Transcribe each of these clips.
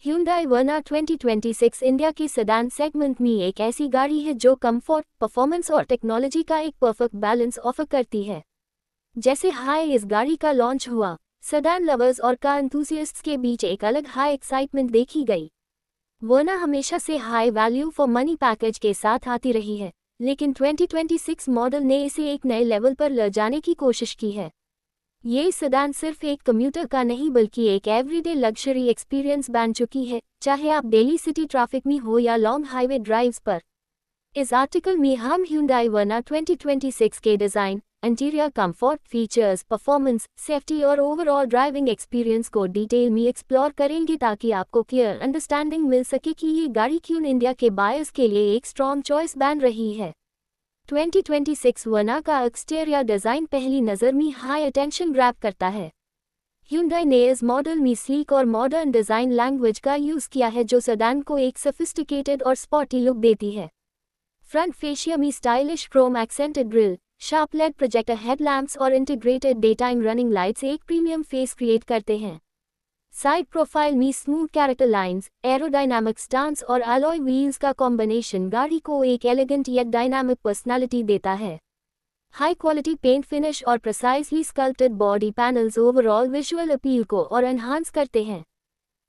Hyundai Verna 2026 India की sedan segment में एक ऐसी गाड़ी है जो कंफर्ट, परफॉर्मेंस और टेक्नोलॉजी का एक परफेक्ट बैलेंस ऑफर करती है। जैसे हाई इस गाड़ी का लॉन्च हुआ, सेडान लवर्स और कार एंथुसियास्ट्स के बीच एक अलग हाई एक्साइटमेंट देखी गई। वर्ना हमेशा से high value for money package के साथ आती रही है, लेकिन 2026 मॉडल ने इसे एक नए लेवल पर ले जाने की कोशिश की है। ये सेडान सिर्फ एक कम्यूटर का नहीं बल्कि एक एवरीडे लग्जरी एक्सपीरियंस बन चुकी है, चाहे आप डेली सिटी ट्रैफिक में हो या लॉन्ग हाईवे ड्राइव्स पर। इस आर्टिकल में हम Hyundai Verna 2026 के design, interior comfort, features, performance, safety और ओवरऑल ड्राइविंग एक्सपीरियंस को डिटेल में एक्सप्लोर करेंगे ताकि आपको क्लियर अंडरस्टैंडिंग मिल सके कि ये गाड़ी क्यों इंडिया के बायर्स के लिए एक स्ट्रॉन्ग चॉइस बन रही है। 2026 वर्ना का एक्सटीरियर डिज़ाइन पहली नज़र में हाई अटेंशन ग्रैब करता है। Hyundai ने इस मॉडल में स्लीक और मॉडर्न डिज़ाइन लैंग्वेज का यूज़ किया है जो सेडान को एक सोफिस्टिकेटेड और स्पॉटी लुक देती है। फ्रंट फेशिया में stylish chrome accented grille, sharp LED projector headlamps और integrated day time running lights एक प्रीमियम फेस क्रिएट करते हैं। साइड प्रोफाइल में smooth character lines, aerodynamic stance और अलॉय व्हील्स का कॉम्बिनेशन गाड़ी को एक एलिगेंट यट डायनामिक पर्सनालिटी देता है। हाई क्वालिटी पेंट फिनिश और precisely sculpted body panels overall visual appeal को और एनहांस करते हैं।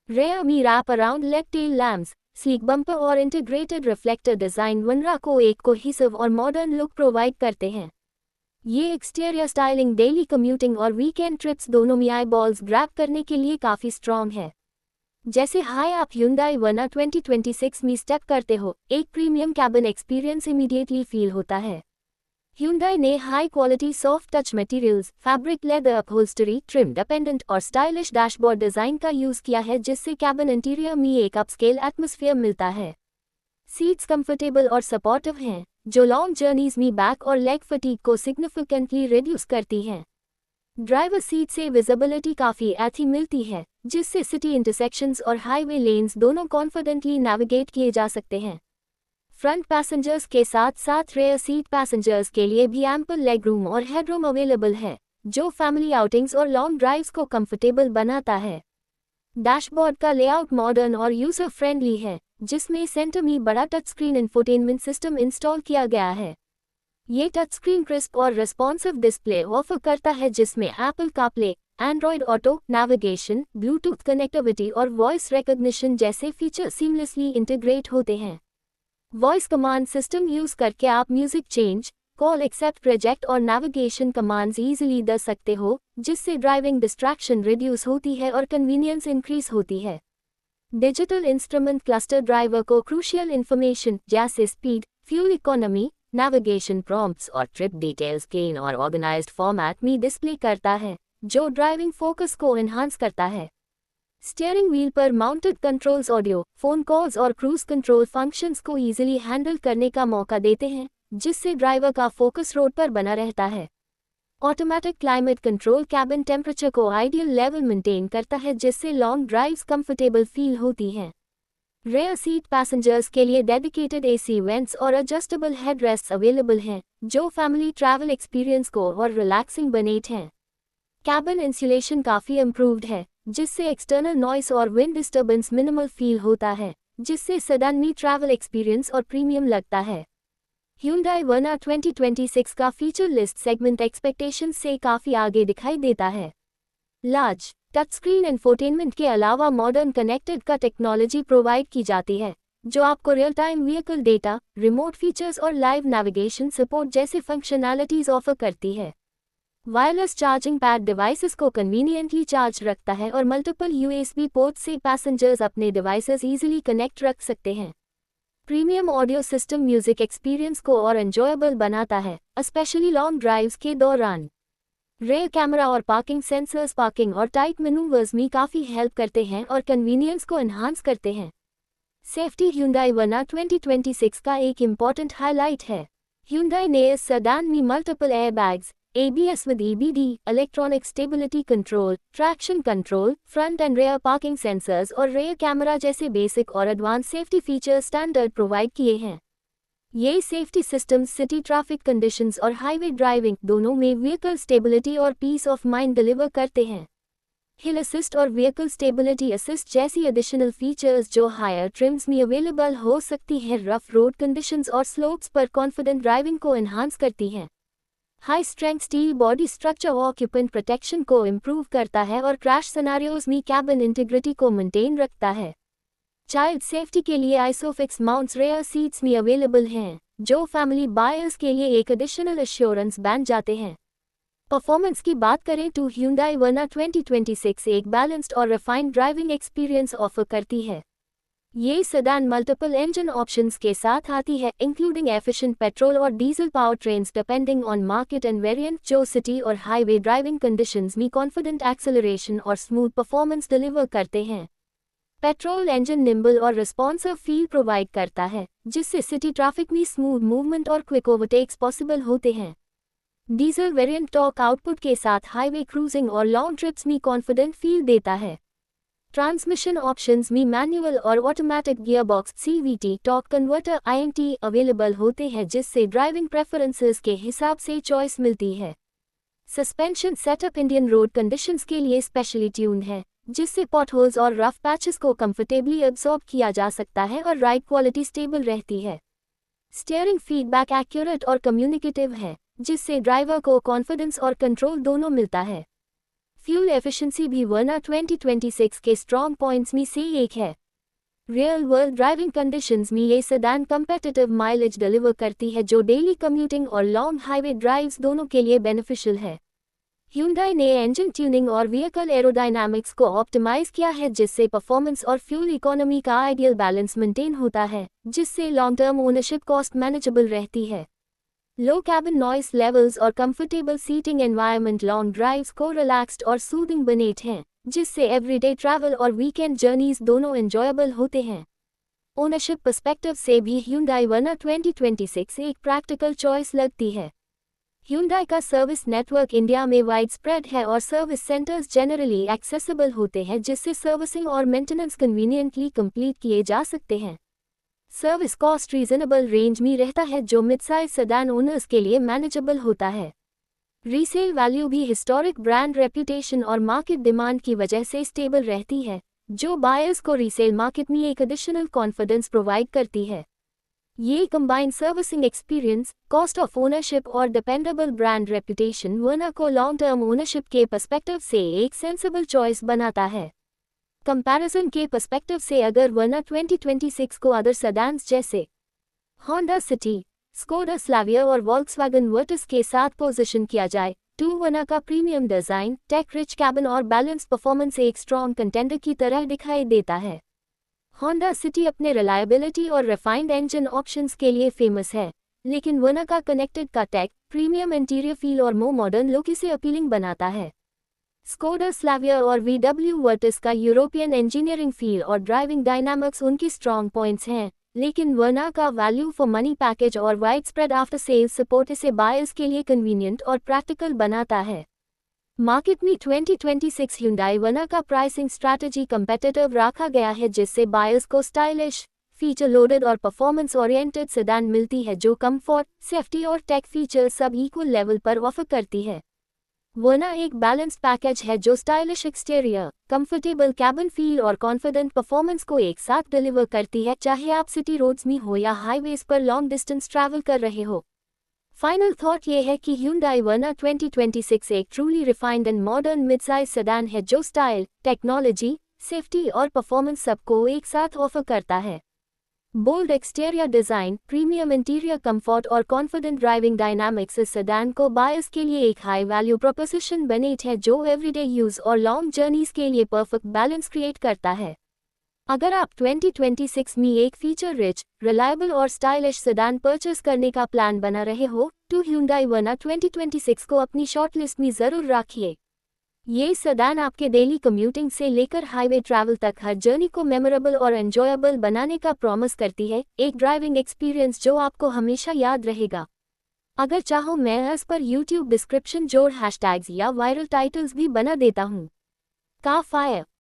रेयर में wrap around leg tail lamps, sleek bumper और इंटीग्रेटेड रिफ्लेक्टर डिज़ाइन वर्ना को एक कोहेसिव और मॉडर्न लुक प्रोवाइड करते हैं। ये एक्सटीरियर स्टाइलिंग डेली कम्यूटिंग और वीकेंड ट्रिप्स दोनों में आई बॉल्स ग्रैब करने के लिए काफ़ी स्ट्रॉन्ग है। जैसे हाई आप Hyundai Verna 2026 में स्टेप करते हो, एक premium cabin experience immediately feel होता है। Hyundai ने high quality soft touch materials, fabric leather upholstery, trim dependent और स्टाइलिश डैशबोर्ड डिज़ाइन का यूज़ किया है जिससे कैबिन इंटीरियर में एक अपस्केल एटमॉस्फेयर मिलता है। सीट्स कंफर्टेबल और सपोर्टिव हैं, जो लॉन्ग जर्नीज में बैक और लेग फटीग को सिग्निफिकेंटली रिड्यूस करती हैं। ड्राइवर सीट से विजिबिलिटी काफ़ी अच्छी मिलती है, जिससे सिटी इंटरसेक्शंस और हाईवे लेन्स दोनों कॉन्फिडेंटली नेविगेट किए जा सकते हैं। फ्रंट पैसेंजर्स के साथ साथ रेयर सीट पैसेंजर्स के लिए भी एम्पल लेग रूम और हेडरूम अवेलेबल है, जो फैमिली आउटिंग्स और लॉन्ग ड्राइव्स को कंफर्टेबल बनाता है। डैशबोर्ड का लेआउट मॉडर्न और यूजर फ्रेंडली है, जिसमें सेंटर में बड़ा touch screen infotainment system install किया गया है। ये टच स्क्रीन क्रिस्प और रिस्पॉन्सिव डिस्प्ले ऑफर करता है जिसमें Apple CarPlay, Android auto, navigation, Bluetooth connectivity और वॉइस रिकॉग्निशन जैसे फीचर सीमलेसली इंटीग्रेट होते हैं। वॉइस कमांड सिस्टम यूज करके आप music change, call accept, project और नेविगेशन कमांड्स इजीली दे सकते हो, जिससे ड्राइविंग डिस्ट्रैक्शन रिड्यूस होती है और कन्वीनियंस इंक्रीज होती है। डिजिटल इंस्ट्रूमेंट क्लस्टर ड्राइवर को क्रूशियल इन्फॉर्मेशन जैसे speed, fuel economy, navigation prompts और ट्रिप डिटेल्स क्लीन और ऑर्गेनाइज्ड फॉर्मेट में डिस्प्ले करता है, जो ड्राइविंग फोकस को एनहांस करता है। स्टीयरिंग व्हील पर mounted controls audio, phone calls और क्रूज कंट्रोल फंक्शंस को इजीली हैंडल करने का मौका देते हैं, जिससे ड्राइवर का फोकस रोड पर बना रहता है। Automatic climate control cabin temperature को आइडियल लेवल मेंटेन करता है जिससे लॉन्ग ड्राइव्स कंफर्टेबल फील होती हैं। रेयर सीट पैसेंजर्स के लिए डेडिकेटेड एसी वेंट्स और एडजस्टेबल हेडरेस्ट्स अवेलेबल हैं, जो फैमिली ट्रैवल एक्सपीरियंस को और रिलैक्सिंग बनाते हैं। कैबिन इंसुलेशन काफ़ी इम्प्रूव्ड है, जिससे एक्सटर्नल नॉइस और विंड डिस्टर्बेंस मिनिमल फील होता है, जिससे सेडान में ट्रैवल एक्सपीरियंस और प्रीमियम लगता है। Hyundai Verna 2026 का फीचर लिस्ट सेगमेंट एक्सपेक्टेशंस से काफ़ी आगे दिखाई देता है। लार्ज टच स्क्रीन इंफोटेनमेंट के अलावा मॉडर्न कनेक्टेड का टेक्नोलॉजी प्रोवाइड की जाती है, जो आपको real time vehicle data, remote features और लाइव नेविगेशन सपोर्ट जैसे फंक्शनैलिटीज ऑफर करती है। वायरलेस चार्जिंग पैड डिवाइसेस को कन्वीनियंटली चार्ज रखता है और मल्टीपल USB पोर्ट से पैसेंजर्स अपने डिवाइसेस इजीली कनेक्ट रख सकते हैं। Premium audio system music experience को और एंजॉयबल बनाता है, स्पेशली लॉन्ग ड्राइव्स के दौरान। रेयर कैमरा और पार्किंग सेंसर्स पार्किंग और टाइट मैनूवर्स में काफ़ी हेल्प करते हैं और कन्वीनियंस को एनहांस करते हैं। सेफ्टी Hyundai Verna 2026 का एक इम्पॉर्टेंट हाईलाइट है। Hyundai ने इस सेडान में multiple airbags, ABS with EBD, electronic stability control, traction control, front end rare parking sensors और रेयर कैमरा जैसे बेसिक और advance safety features standard provide किए हैं। ये safety systems city traffic conditions और हाईवे ड्राइविंग दोनों में व्हीकल स्टेबिलिटी और पीस ऑफ माइंड डिलीवर करते हैं। हिल असिस्ट और व्हीकल स्टेबिलिटी असिस्ट जैसी एडिशनल फीचर्स जो हायर ट्रिम्स में अवेलेबल हो सकती हैं रफ रोड कंडीशंस और स्लोप्स पर कॉन्फिडेंट ड्राइविंग को एनहांस करती हैं। High strength steel body structure occupant protection को इम्प्रूव करता है और क्रैश सिनेरियोज में कैबिन इंटीग्रिटी को मेंटेन रखता है। चाइल्ड सेफ्टी के लिए आइसोफिक्स माउंट्स रेयर सीट्स में अवेलेबल हैं, जो फैमिली बायर्स के लिए एक एडिशनल एश्योरेंस बन जाते हैं। परफॉर्मेंस की बात करें तो Hyundai Verna 2026 एक बैलेंस्ड और रिफाइंड ड्राइविंग एक्सपीरियंस ऑफर करती है। ये सेडान मल्टीपल इंजन ऑप्शंस के साथ आती है, इंक्लूडिंग एफिशिएंट पेट्रोल और diesel power trains depending on market end variant, जो सिटी और हाईवे ड्राइविंग कंडीशंस में कॉन्फिडेंट एक्सेलरेशन और स्मूथ परफॉर्मेंस डिलीवर करते हैं। पेट्रोल इंजन निम्बल और रिस्पॉन्सिव फील प्रोवाइड करता है, जिससे सिटी ट्रैफिक में स्मूथ मूवमेंट और क्विक ओवरटेक्स पॉसिबल होते हैं। डीजल वेरिएंट टॉर्क आउटपुट के साथ हाईवे क्रूजिंग और लॉन्ग ट्रिप्स में कॉन्फिडेंट फील देता है। ट्रांसमिशन ऑप्शंस में मैनुअल और automatic gearbox CVT torque converter INT available होते हैं, जिससे ड्राइविंग प्रेफरेंसेस के हिसाब से चॉइस मिलती है। Suspension setup Indian road conditions के लिए स्पेशली ट्यून है, जिससे पॉटहोल्स और रफ पैचेस को कंफर्टेबली एब्सॉर्ब किया जा सकता है और राइड क्वालिटी स्टेबल रहती है। स्टीयरिंग फीडबैक एक्यूरेट और कम्युनिकेटिव है, जिससे ड्राइवर को कॉन्फिडेंस और कंट्रोल दोनों मिलता है। फ्यूल एफिशिएंसी भी वर्ना 2026 के स्ट्रॉन्ग पॉइंट्स में से एक है। रियल वर्ल्ड ड्राइविंग कंडीशंस में ये सेडान कम्पेटिटिव माइलेज डिलीवर करती है, जो डेली कम्यूटिंग और लॉन्ग हाईवे ड्राइव्स दोनों के लिए बेनिफिशियल है। Hyundai ने इंजन ट्यूनिंग और व्हीकल एरोडायनामिक्स को ऑप्टिमाइज किया है, जिससे परफॉर्मेंस और फ्यूल इकोनॉमी का आइडियल बैलेंस मेंटेन होता है, जिससे long term ownership cost manageable रहती है। लो कैबिन नॉइस लेवल्स और comfortable seating environment long drives को रिलैक्स्ड और सूदिंग बनाते हैं, जिससे एवरीडे ट्रैवल और वीकेंड जर्नीज दोनों एंजॉयबल होते हैं। ओनरशिप पर्सपेक्टिव से भी Hyundai Verna 2026 एक प्रैक्टिकल चॉइस लगती है। Hyundai का सर्विस नेटवर्क इंडिया में वाइड स्प्रेड है और सर्विस सेंटर्स जनरली एक्सेसिबल होते हैं, जिससे सर्विसिंग और मेंटेनेंस कन्वीनियंटली कंप्लीट किए जा सकते हैं। सर्विस कॉस्ट रीजनेबल रेंज में रहता है, जो मिड साइज सेडान ओनर्स के लिए मैनेजेबल होता है। रीसेल वैल्यू भी हिस्टोरिक ब्रांड रेप्यूटेशन और मार्केट डिमांड की वजह से स्टेबल रहती है, जो बायर्स को रीसेल मार्केट में एक एडिशनल कॉन्फिडेंस प्रोवाइड करती है। ये combined servicing experience, cost of ownership और डिपेंडेबल ब्रांड रेप्यूटेशन वर्ना को लॉन्ग टर्म ओनरशिप के पर्सपेक्टिव से एक सेंसिबल चॉइस बनाता है। कंपैरिजन के पर्सपेक्टिव से अगर वर्ना 2026 को अदर सेडान्स जैसे होंडा सिटी, स्कोडा स्लाविया और वोल्क्सवैगन वर्टिस के साथ पोजीशन किया जाए, तो वर्ना का premium design, tech rich cabin और बैलेंस परफॉर्मेंस एक स्ट्रॉन्ग कंटेंडर की तरह दिखाई देता है। होंडा सिटी अपने रिलायबिलिटी और रिफाइंड इंजन ऑप्शंस के लिए फेमस है, लेकिन वर्ना का कनेक्टेड का टेक, प्रीमियम इंटीरियर फील और मोर मॉडर्न लुक इसे अपीलिंग बनाता है। स्कोडा स्लाविया और VW वर्टिस का यूरोपियन इंजीनियरिंग फील और ड्राइविंग डायनामिक्स उनकी स्ट्रॉन्ग पॉइंट्स हैं, लेकिन वर्ना का वैल्यू फॉर मनी पैकेज और wide spread after sales support इसे बायर्स के लिए कन्वीनियंट और प्रैक्टिकल बनाता है। मार्केट में 2026 Hyundai Verna का प्राइसिंग स्ट्रैटेजी कंपेटिटिव रखा गया है, जिससे बायर्स को स्टाइलिश, फीचर लोडेड और परफॉर्मेंस ओरिएंटेड सेडान मिलती है, जो कंफर्ट, सेफ्टी और टेक फीचर्स सब इक्वल लेवल पर ऑफर करती है। वर्ना एक बैलेंस्ड पैकेज है, जो stylish exterior, comfortable cabin feel और कॉन्फिडेंट परफॉर्मेंस को एक साथ डिलीवर करती है, चाहे आप सिटी रोड्स में हो या हाईवेज पर लॉन्ग डिस्टेंस ट्रैवल कर रहे हो। फाइनल थॉट ये है कि Hyundai Verna 2026 एक truly refined and modern midsize sedan है, जो स्टाइल, टेक्नोलॉजी, सेफ्टी और परफॉर्मेंस सबको एक साथ ऑफर करता है। Bold exterior design, premium interior comfort और कॉन्फिडेंट ड्राइविंग डायनामिक्स इस सेडान को बायर्स के लिए एक हाई वैल्यू प्रोपोजिशन बनाते हैं, जो एवरीडे यूज और लॉन्ग जर्नीज के लिए परफेक्ट बैलेंस क्रिएट करता है। अगर आप 2026 में एक फीचर रिच, रिलायबल और स्टाइलिश सेडान परचेस करने का प्लान बना रहे हो, तो Hyundai Verna 2026 को अपनी शॉर्टलिस्ट में जरूर रखिए। ये सेडान आपके डेली कम्यूटिंग से लेकर हाईवे ट्रैवल तक हर जर्नी को मेमोरेबल और एंजॉयबल बनाने का प्रॉमिस करती है, एक ड्राइविंग एक्सपीरियंस जो आपको हमेशा याद रहेगा। अगर चाहो मैं इस पर YouTube डिस्क्रिप्शन जोड़ हैशटैग्स या वायरल टाइटल्स भी बना देता हूँ। का फायर